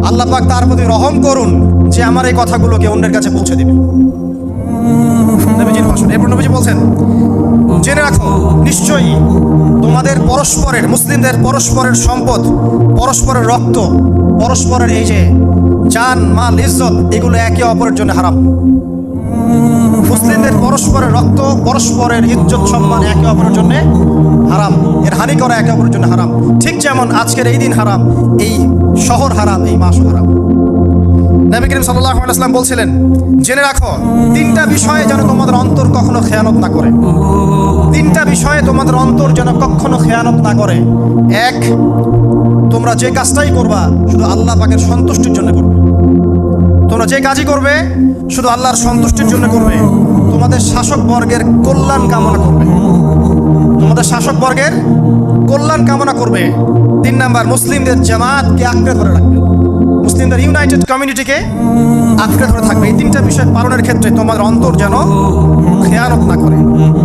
আল্লাহ পাক তার প্রতি রহম করুন যে আমার এই কথাগুলোকে অন্যের কাছে পৌঁছে দিবে। নবীজির ভাষণ। এরপর নবীজি বলছেন, জেনে রাখো নিশ্চয়ই তোমাদের পরস্পরের, মুসলিমদের পরস্পরের সম্পদ, পরস্পরের রক্ত, পরস্পরের এই যে জান মাল ইজ্জত, এগুলো একে অপরের জন্য হারাম। মুসলিমদের পরস্পরের রক্ত, পরস্পরের ইজ্জত সম্মান একে অপরের জন্য হারাম, এর হানি করা একে অপরের জন্য হারাম। ঠিক যেমন আজকের এই দিন হারাম, এই শহর হারাম, এই মাসও হারাম। নবী করিম সাল্লাল্লাহু আলাইহি ওয়াসাল্লাম বলছিলেন, জেনে রাখো তিনটা বিষয়ে যেন তোমাদের অন্তর কখনো খেয়ানত না করে। তিনটা বিষয়ে তোমাদের অন্তর যেন কখনো খেয়ানত না করে। এক, তোমরা যে কাজটাই করবা শুধু আল্লাহ পাকের সন্তুষ্টির জন্য করবে। তোমরা যে কাজই করবে শুধু আল্লাহর সন্তুষ্টির জন্য করবে। তোমাদের শাসক বর্গের কল্যাণ কামনা করবে। তোমাদের শাসক বর্গের কল্যাণ কামনা করবে। 3 নাম্বার, মুসলিমদের জামাতকে আঁকড়ে ধরে রাখবে। মুসলিমদের ইউনাইটেড কমিউনিটিকে আঁকড়ে ধরে থাকবে। এই তিনটা বিষয় পালনের ক্ষেত্রে তোমাদের অন্তর যেন খেয়ানত না করে।